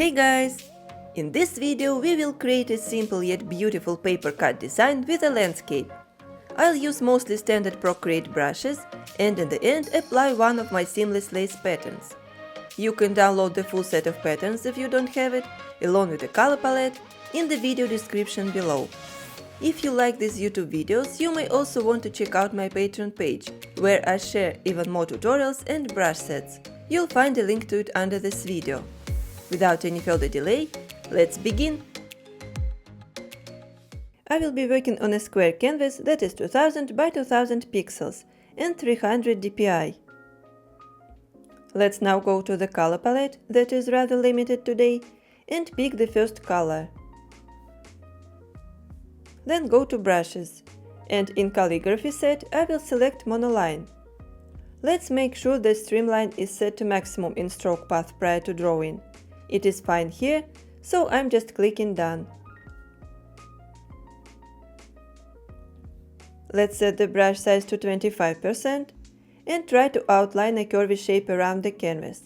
Hey guys! In this video we will create a simple yet beautiful paper cut design with a landscape. I'll use mostly standard Procreate brushes and in the end apply one of my seamless lace patterns. You can download the full set of patterns if you don't have it, along with the color palette, in the video description below. If you like these YouTube videos, you may also want to check out my Patreon page, where I share even more tutorials and brush sets. You'll find a link to it under this video. Without any further delay, let's begin! I will be working on a square canvas that is 2000 by 2000 pixels and 300 dpi. Let's now go to the color palette that is rather limited today and pick the first color. Then go to brushes, and in calligraphy set I will select monoline. Let's make sure the streamline is set to maximum in stroke path prior to drawing. It is fine here, so I'm just clicking done. Let's set the brush size to 25% and try to outline a curvy shape around the canvas.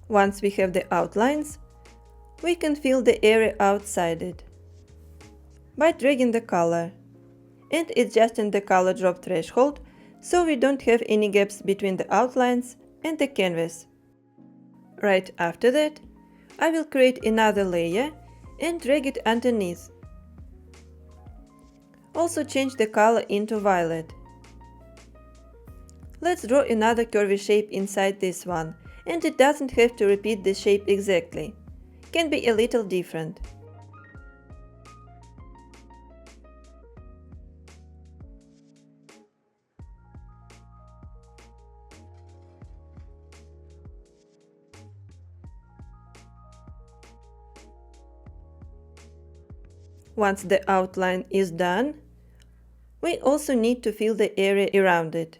Once we have the outlines, we can fill the area outside it by dragging the color and adjusting the color drop threshold so we don't have any gaps between the outlines and the canvas. Right after that, I will create another layer and drag it underneath. Also change the color into violet. Let's draw another curvy shape inside this one. And it doesn't have to repeat the shape exactly. Can be a little different. Once the outline is done, we also need to fill the area around it.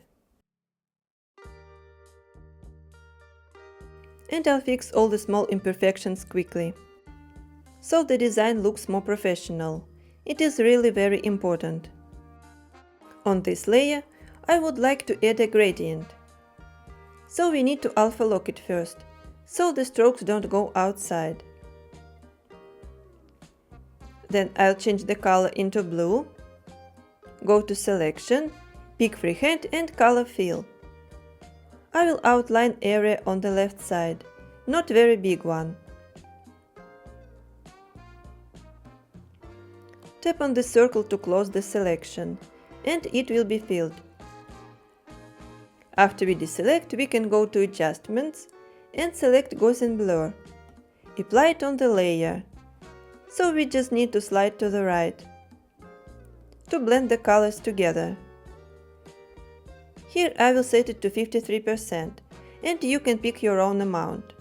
And I'll fix all the small imperfections quickly, so the design looks more professional. It is really very important. On this layer, I would like to add a gradient. So we need to alpha lock it first, so the strokes don't go outside. Then I'll change the color into blue, go to selection, pick freehand and color fill. I will outline area on the left side, not very big one. Tap on the circle to close the selection, and it will be filled. After we deselect, we can go to Adjustments and select Gaussian Blur. Apply it on the layer, so we just need to slide to the right to blend the colors together. Here I will set it to 53% and you can pick your own amount.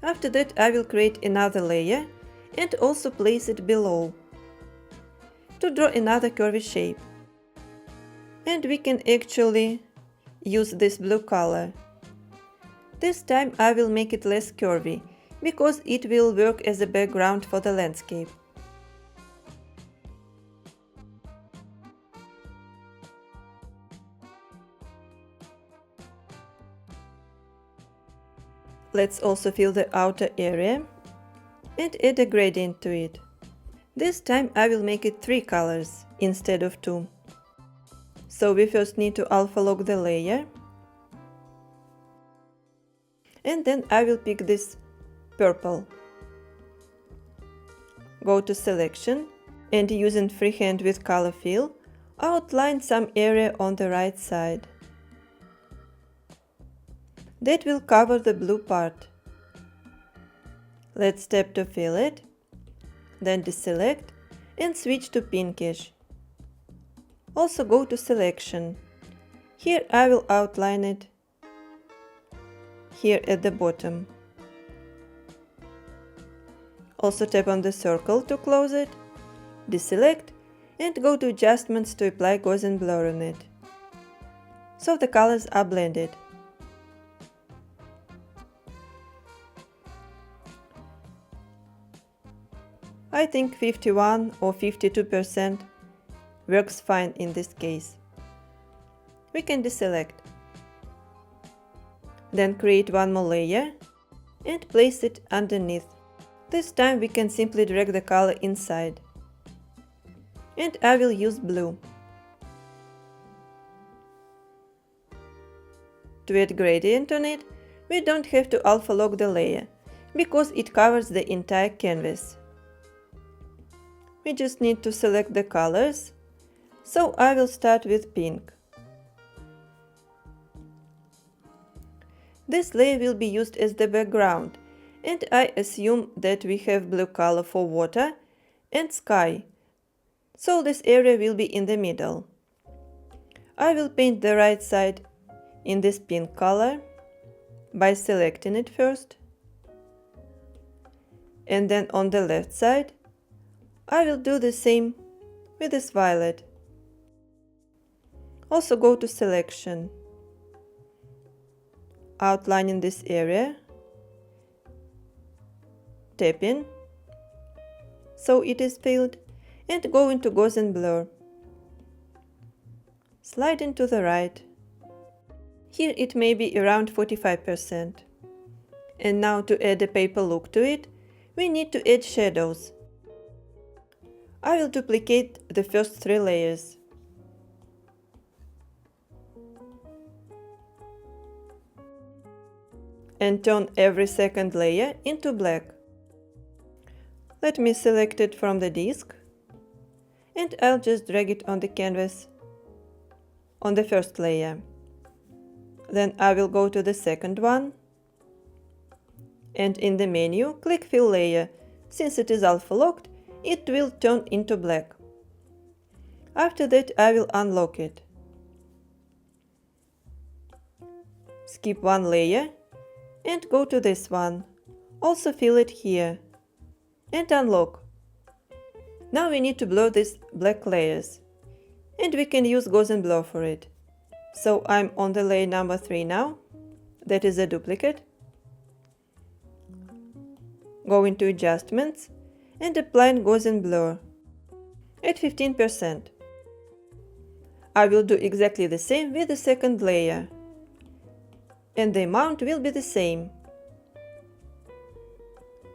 After that I will create another layer and also place it below to draw another curvy shape. And we can actually use this blue color. This time I will make it less curvy because it will work as a background for the landscape. Let's also fill the outer area and add a gradient to it. This time I will make it 3 colors instead of 2. So we first need to alpha lock the layer. And then I will pick this purple. Go to selection and using freehand with color fill, outline some area on the right side. That will cover the blue part. Let's tap to fill it, then deselect and switch to pinkish. Also go to selection Here I will outline it, here at the bottom. Also tap on the circle to close it, deselect, and go to Adjustments to apply Gaussian blur on it, so the colors are blended. I think 51 or 52% works fine in this case. We can deselect. Then create one more layer and place it underneath. This time we can simply drag the color inside. And I will use blue. To add gradient on it, we don't have to alpha lock the layer, because it covers the entire canvas. We just need to select the colors, so I will start with pink. This layer will be used as the background, and I assume that we have blue color for water and sky, so this area will be in the middle. I will paint the right side in this pink color by selecting it first, and then on the left side I will do the same with this violet. Also go to Selection, outlining this area, tap in, so it is filled, and go into Gaussian blur. Slide into the right. Here it may be around 45%. And now to add a paper look to it, we need to add shadows. I will duplicate the first 3 layers. And turn every second layer into black. Let me select it from the disk, and I'll just drag it on the canvas on the first layer. Then I will go to the second one, and in the menu click Fill Layer. Since it is alpha locked, it will turn into black. After that I will unlock it. Skip one layer and go to this one. Also fill it here and unlock. Now we need to blur these black layers, and we can use Gaussian blur for it. So I'm on the layer number 3 now, that is a duplicate. Go into Adjustments and apply Gaussian blur at 15%. I will do exactly the same with the second layer, and the amount will be the same,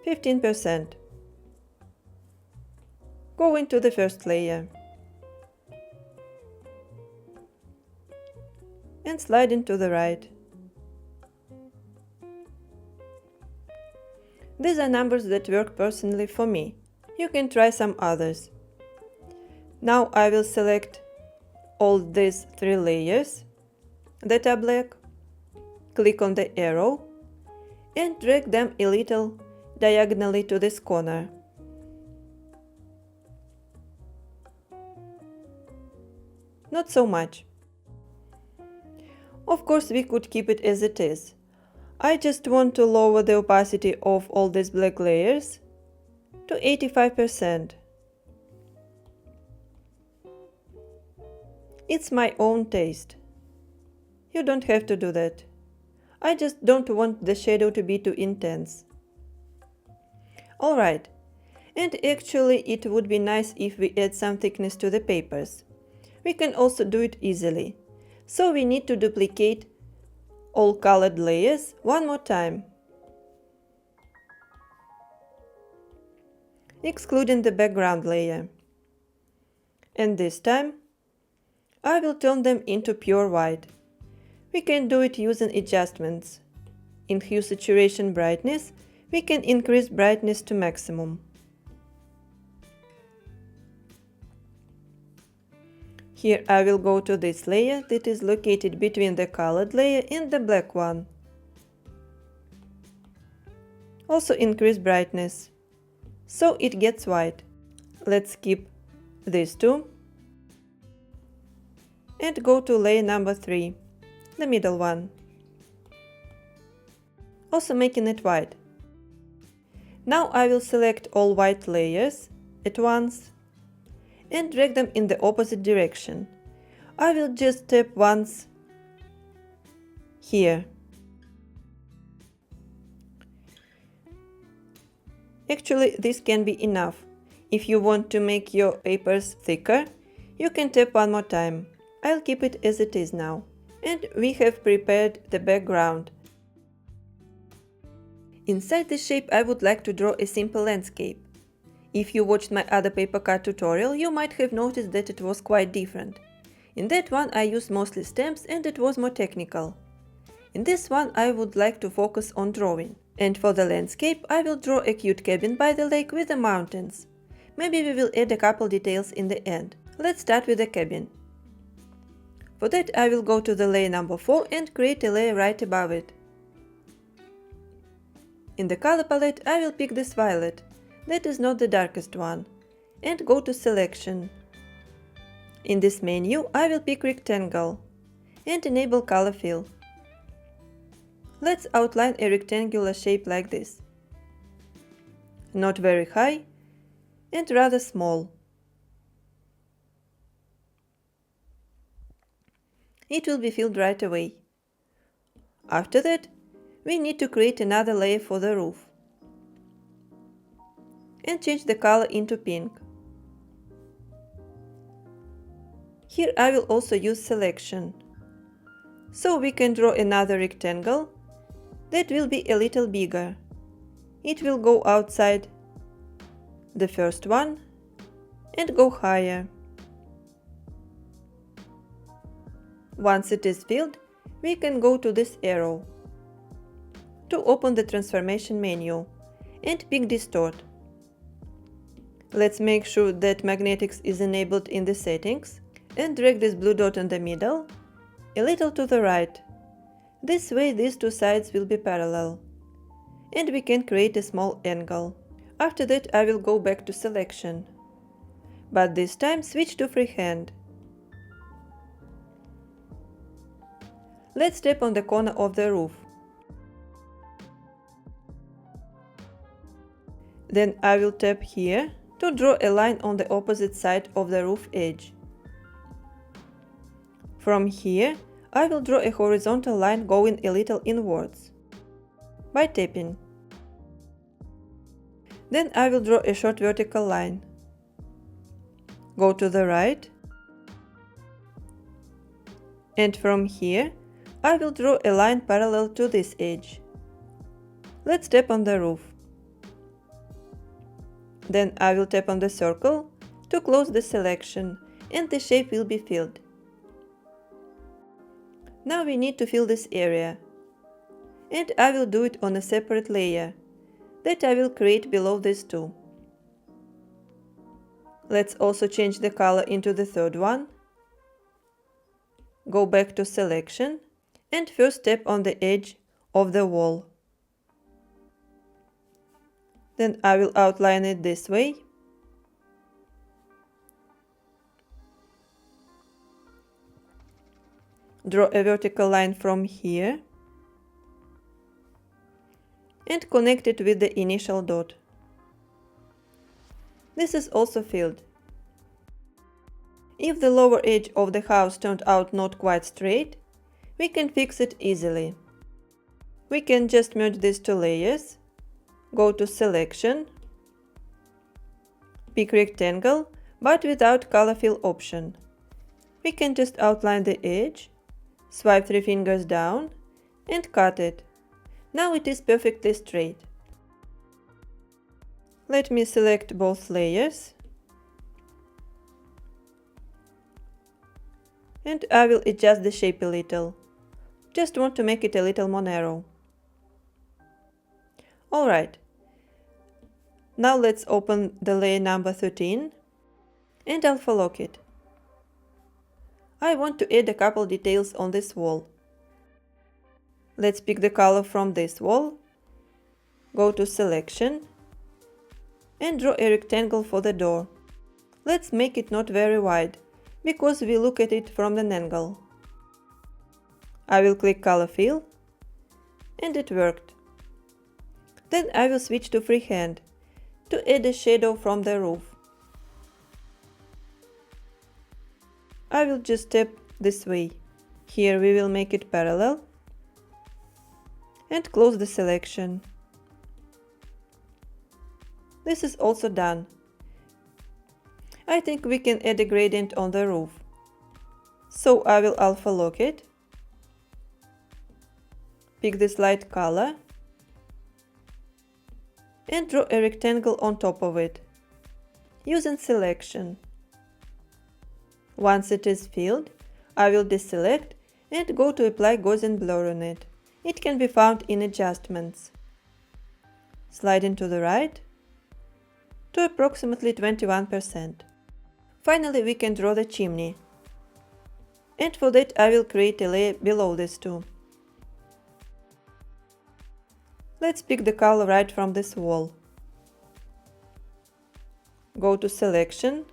15%. Go into the first layer and slide into the right. These are numbers that work personally for me. You can try some others. Now I will select all these 3 layers that are black, click on the arrow and drag them a little diagonally to this corner. Not so much. Of course, we could keep it as it is. I just want to lower the opacity of all these black layers to 85%. It's my own taste. You don't have to do that. I just don't want the shadow to be too intense. Alright, and actually it would be nice if we add some thickness to the papers. We can also do it easily. So we need to duplicate all colored layers one more time, excluding the background layer. And this time I will turn them into pure white. We can do it using adjustments. In Hue Saturation Brightness, we can increase brightness to maximum. Here I will go to this layer that is located between the colored layer and the black one. Also increase brightness, so it gets white. Let's skip these two. and go to layer number 3, the middle one, also making it white. Now I will select all white layers at once and drag them in the opposite direction. I will just tap once here. Actually, this can be enough. If you want to make your papers thicker, you can tap one more time. I'll keep it as it is now. And we have prepared the background. Inside this shape I would like to draw a simple landscape. If you watched my other paper cut tutorial, you might have noticed that it was quite different. In that one I used mostly stamps and it was more technical. In this one I would like to focus on drawing. And for the landscape I will draw a cute cabin by the lake with the mountains. Maybe we will add a couple details in the end. Let's start with the cabin. For that I will go to the layer number 4 and create a layer right above it. In the color palette I will pick this violet, that is not the darkest one, and go to selection. In this menu I will pick rectangle and enable color fill. Let's outline a rectangular shape like this. Not very high and rather small. It will be filled right away. After that, we need to create another layer for the roof and change the color into pink. Here I will also use selection, so we can draw another rectangle that will be a little bigger. It will go outside the first one and go higher. Once it is filled, we can go to this arrow to open the transformation menu and pick Distort. Let's make sure that magnetics is enabled in the settings and drag this blue dot in the middle a little to the right. This way these two sides will be parallel and we can create a small angle. After that I will go back to selection, but this time switch to freehand. Let's tap on the corner of the roof. Then I will tap here to draw a line on the opposite side of the roof edge. From here, I will draw a horizontal line going a little inwards by tapping. Then I will draw a short vertical line. Go to the right, and from here I will draw a line parallel to this edge. Let's tap on the roof. Then I will tap on the circle to close the selection and the shape will be filled. Now we need to fill this area, and I will do it on a separate layer that I will create below these two. Let's also change the color into the third one. Go back to selection and first tap on the edge of the wall. Then I will outline it this way. Draw a vertical line from here and connect it with the initial dot. This is also filled. If the lower edge of the house turned out not quite straight, we can fix it easily. We can just merge these two layers, go to selection, pick rectangle, but without color fill option. We can just outline the edge, swipe 3 fingers down and cut it. Now it is perfectly straight. Let me select both layers and I will adjust the shape a little. Just want to make it a little more narrow. Alright, now let's open the layer number 13 and alpha lock it. I want to add a couple details on this wall. Let's pick the color from this wall, go to selection and draw a rectangle for the door. Let's make it not very wide, because we look at it from an angle. I will click Color Fill, and it worked. Then I will switch to Freehand to add a shadow from the roof. I will just tap this way. Here we will make it parallel and close the selection. This is also done. I think we can add a gradient on the roof. So I will alpha lock it, pick this light color, and draw a rectangle on top of it, using selection. Once it is filled, I will deselect and go to Apply Gaussian Blur on it. It can be found in Adjustments. Sliding to the right to approximately 21%. Finally, we can draw the chimney. And for that I will create a layer below this too. Let's pick the color right from this wall. Go to Selection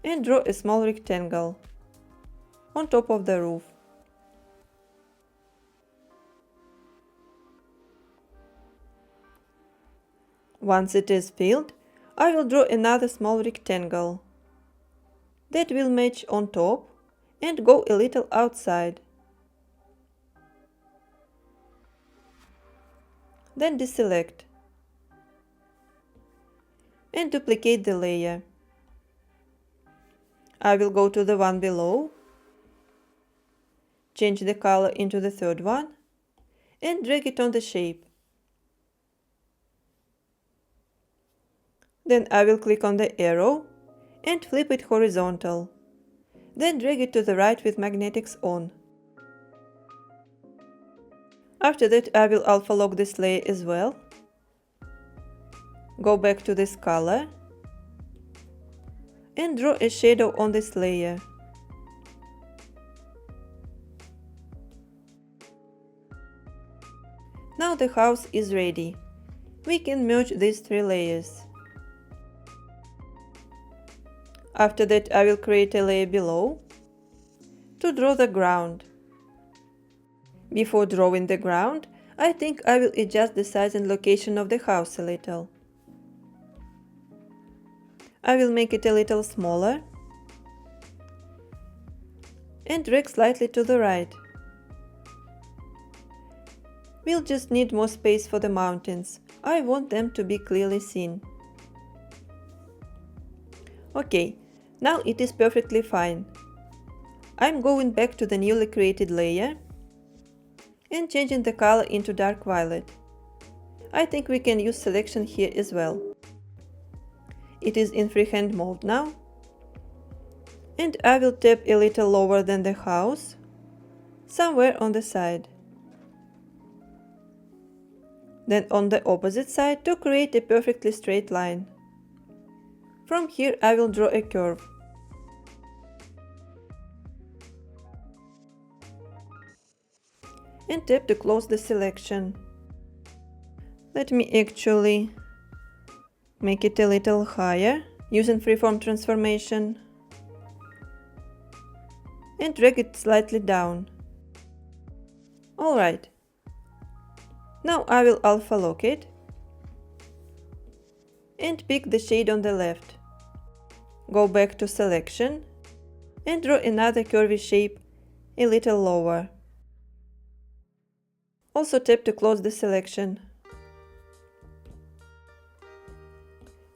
and draw a small rectangle on top of the roof. Once it is filled, I will draw another small rectangle that will match on top and go a little outside. Then deselect and duplicate the layer. I will go to the one below, change the color into the third one, and drag it on the shape. Then I will click on the arrow and flip it horizontal. Then drag it to the right with magnetics on. After that I will alpha lock this layer as well. Go back to this color and draw a shadow on this layer. Now the house is ready. We can merge these three layers. After that I will create a layer below to draw the ground. Before drawing the ground, I think I will adjust the size and location of the house a little. I will make it a little smaller and drag slightly to the right. We'll just need more space for the mountains. I want them to be clearly seen. Okay, now it is perfectly fine. I'm going back to the newly created layer and changing the color into dark violet. I think we can use selection here as well. It is in freehand mode now. And I will tap a little lower than the house, somewhere on the side. Then on the opposite side to create a perfectly straight line. From here I will draw a curve. And tap to close the selection. Let me actually make it a little higher using freeform transformation and drag it slightly down. Alright. Now I will alpha lock it and pick the shade on the left. Go back to selection and draw another curvy shape a little lower. Also tap to close the selection.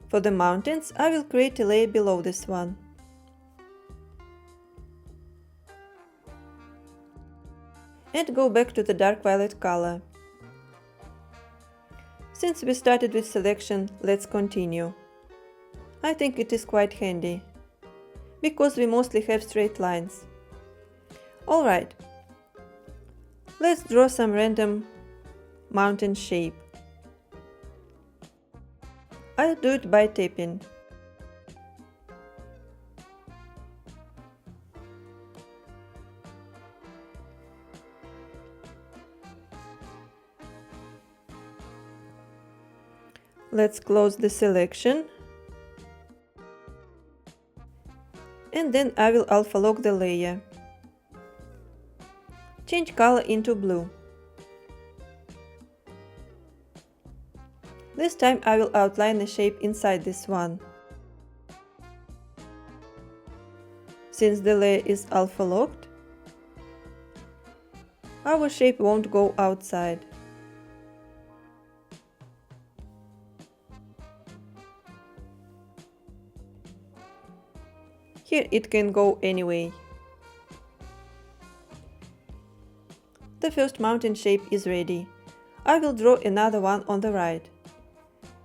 For the mountains, I will create a layer below this one. And go back to the dark violet color. Since we started with selection, let's continue. I think it is quite handy, because we mostly have straight lines. Alright, let's draw some random mountain shape. I'll do it by tapping. Let's close the selection And then I will alpha lock the layer. Change color into blue. This time I will outline a shape inside this one. Since the layer is alpha locked, our shape won't go outside. Here it can go anyway. The first mountain shape is ready. I will draw another one on the right.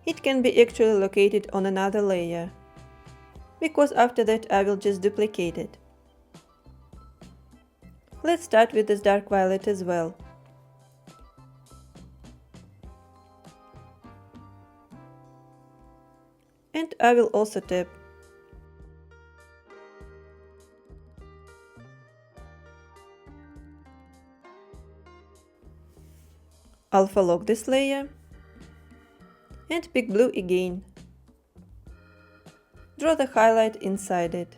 It can be actually located on another layer, because after that I will just duplicate it. Let's start with this dark violet as well. And I will also tap. Alpha lock this layer and pick blue again. Draw the highlight inside it.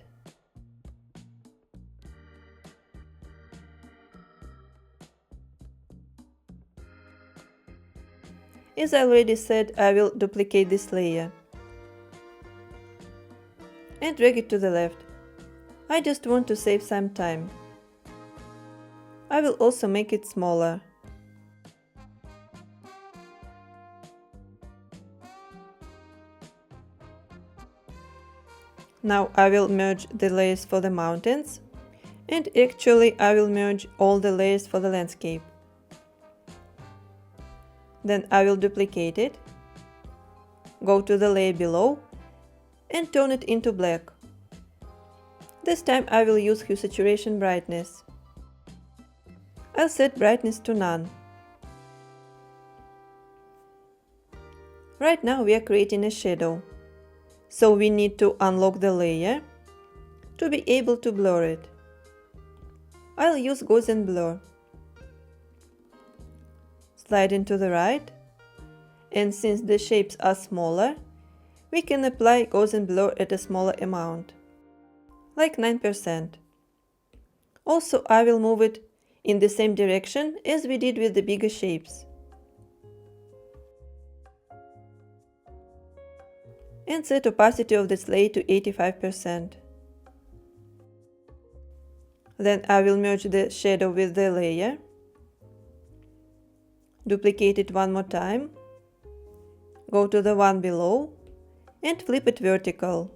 As I already said, I will duplicate this layer and drag it to the left. I just want to save some time. I will also make it smaller. Now I will merge the layers for the mountains, and actually I will merge all the layers for the landscape. Then I will duplicate it, go to the layer below and turn it into black. This time I will use hue saturation brightness. I'll set brightness to none. Right now we are creating a shadow. So we need to unlock the layer to be able to blur it. I'll use Gaussian blur. Slide into the right, and since the shapes are smaller, we can apply Gaussian blur at a smaller amount, like 9%. Also, I will move it in the same direction as we did with the bigger shapes. And set opacity of this layer to 85%. Then I will merge the shadow with the layer, duplicate it one more time, go to the one below and flip it vertical.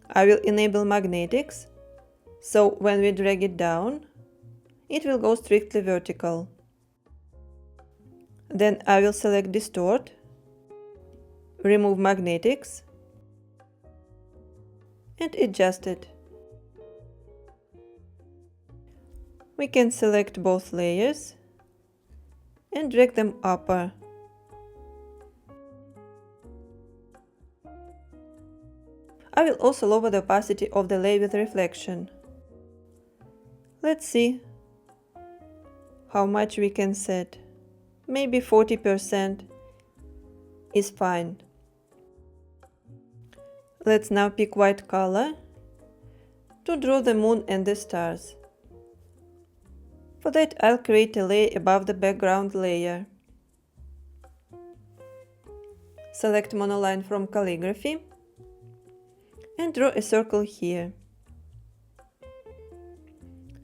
I will enable magnetics, so when we drag it down, it will go strictly vertical. Then I will select Distort, remove magnetics and adjust it. We can select both layers and drag them upper. I will also lower the opacity of the layer with reflection. Let's see how much we can set. Maybe 40% is fine. Let's now pick white color to draw the moon and the stars. For that, I'll create a layer above the background layer. Select monoline from calligraphy and draw a circle here.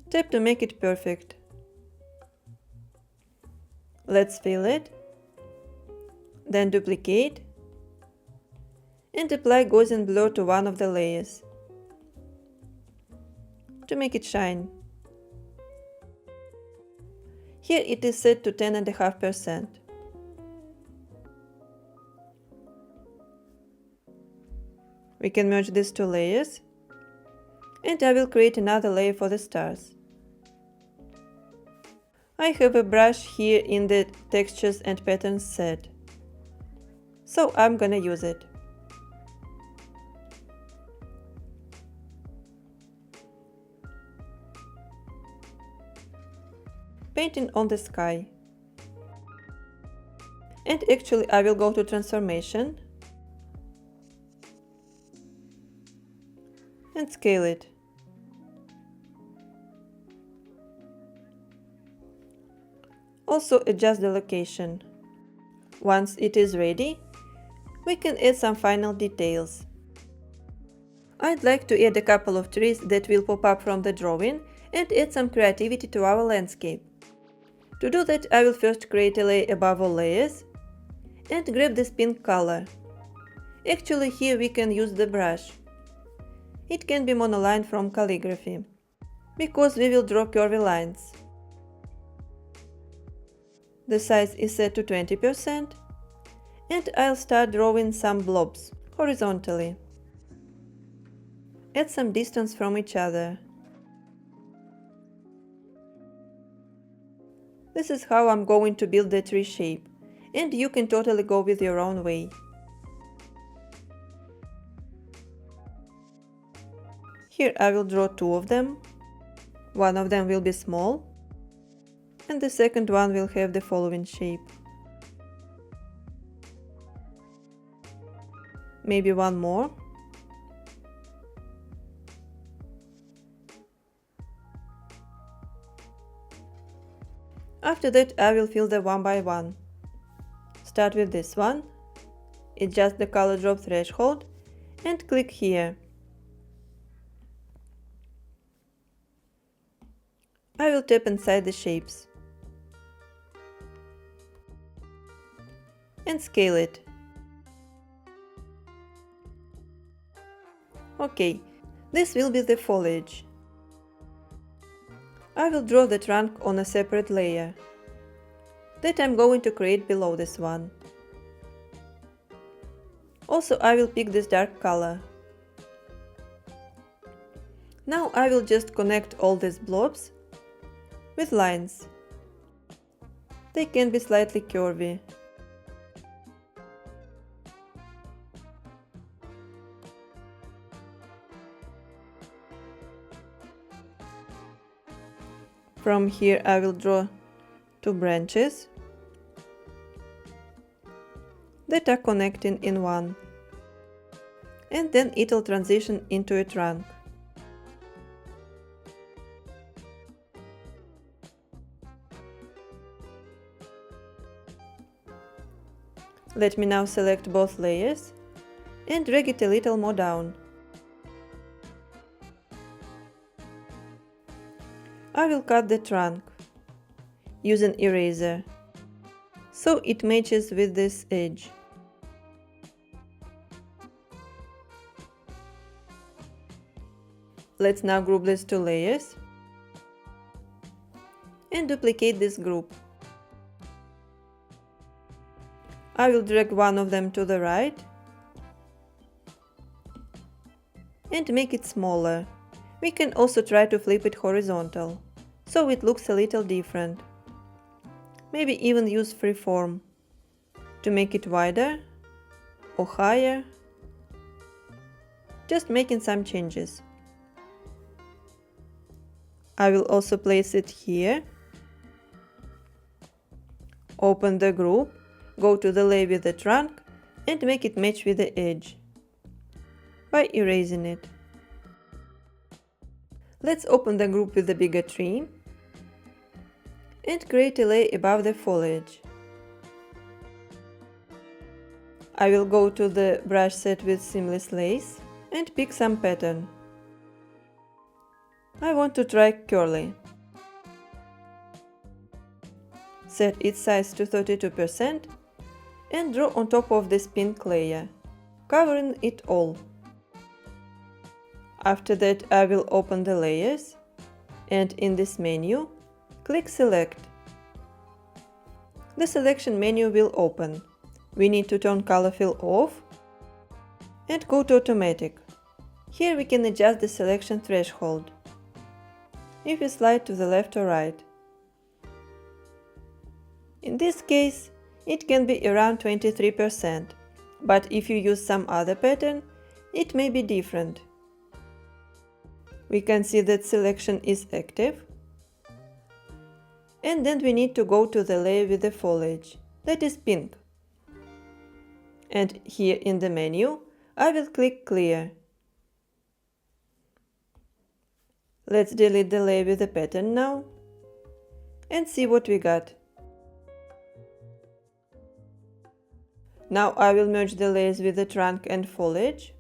Tap to make it perfect. Let's fill it, then duplicate and apply Gaussian blur to one of the layers to make it shine. Here it is set to 10.5%. We can merge these two layers, and I will create another layer for the stars. I have a brush here in the textures and patterns set, so I'm gonna use it. Painting on the sky. And actually I will go to transformation scale it. Also adjust the location. Once it is ready, we can add some final details. I'd like to add a couple of trees that will pop up from the drawing and add some creativity to our landscape. To do that, I will first create a layer above all layers and grab this pink color. Actually, here we can use the brush. It can be monoline from calligraphy, because we will draw curvy lines. The size is set to 20%, and I'll start drawing some blobs horizontally. Add some distance from each other. This is how I'm going to build the tree shape, and you can totally go with your own way. Here I will draw two of them. One of them will be small, and the second one will have the following shape. Maybe one more. After that, I will fill them one by one. Start with this one, adjust the color drop threshold, and click here. I will tap inside the shapes and scale it. Okay, this will be the foliage. I will draw the trunk on a separate layer that I'm going to create below this one. Also, I will pick this dark color. Now I will just connect all these blobs with lines. They can be slightly curvy. From here I will draw two branches that are connecting in one, and then it will transition into a trunk. Let me now select both layers and drag it a little more down. I will cut the trunk, use an eraser, so it matches with this edge. Let's now group these two layers and duplicate this group. I will drag one of them to the right and make it smaller. We can also try to flip it horizontal, so it looks a little different. Maybe even use freeform to make it wider or higher. Just making some changes. I will also place it here. Open the group, go to the layer with the trunk and make it match with the edge by erasing it. Let's open the group with the bigger tree and create a layer above the foliage. I will go to the brush set with seamless lace and pick some pattern. I want to try curly. Set its size to 32% and draw on top of this pink layer, covering it all. After that, I will open the layers and in this menu, click Select. The selection menu will open. We need to turn color fill off and go to automatic. Here we can adjust the selection threshold if we slide to the left or right. In this case, it can be around 23%, but if you use some other pattern, it may be different. We can see that selection is active. And then we need to go to the layer with the foliage, that is pink. And here in the menu, I will click Clear. Let's delete the layer with the pattern now and see what we got. Now I will merge the layers with the trunk and foliage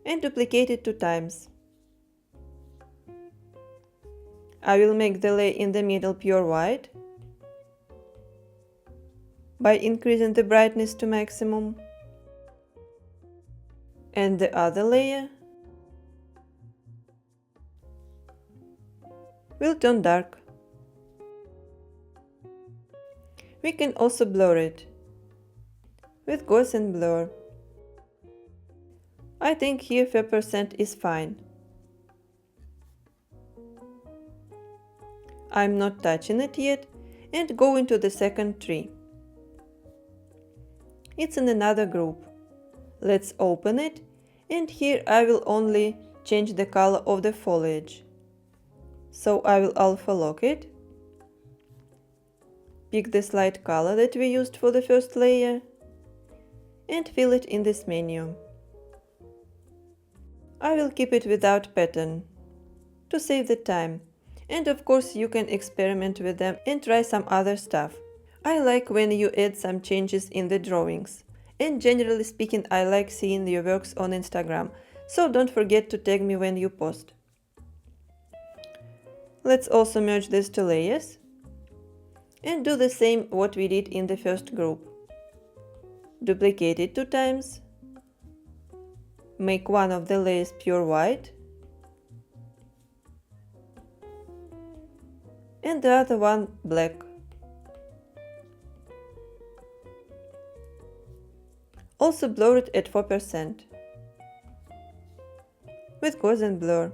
and duplicate it 2 times. I will make the layer in the middle pure white by increasing the brightness to maximum, and the other layer will turn dark. We can also blur it with Gaussian blur. I think here 5% is fine. I'm not touching it yet and go into the second tree. It's in another group. Let's open it, and here I will only change the color of the foliage. So I will alpha lock it, pick the slide color that we used for the first layer, and fill it in this menu. I will keep it without pattern to save the time, and of course you can experiment with them and try some other stuff. I like when you add some changes in the drawings, and generally speaking I like seeing your works on Instagram, so don't forget to tag me when you post. Let's also merge these 2 layers and do the same what we did in the first group. Duplicate it 2 times, make one of the layers pure white and the other one black. Also blur it at 4% with Gaussian blur.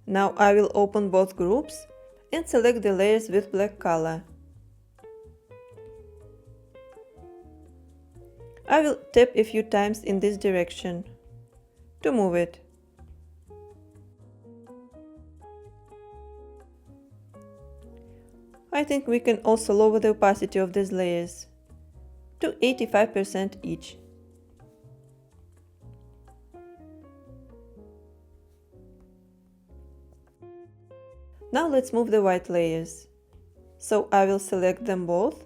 Now I will open both groups and select the layers with black color. I will tap a few times in this direction to move it. I think we can also lower the opacity of these layers to 85% each. Now let's move the white layers. So I will select them both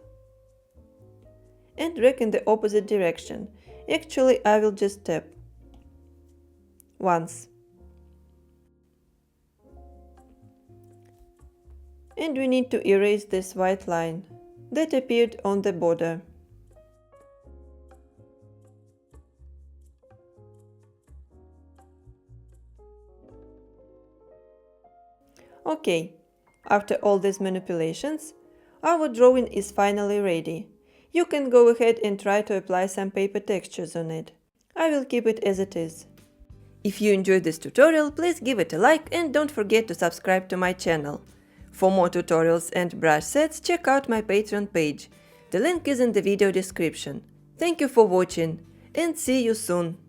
and drag in the opposite direction. Actually, I will just tap once. And we need to erase this white line that appeared on the border. Okay, after all these manipulations, our drawing is finally ready. You can go ahead and try to apply some paper textures on it. I will keep it as it is. If you enjoyed this tutorial, please give it a like and don't forget to subscribe to my channel. For more tutorials and brush sets, check out my Patreon page. The link is in the video description. Thank you for watching and see you soon!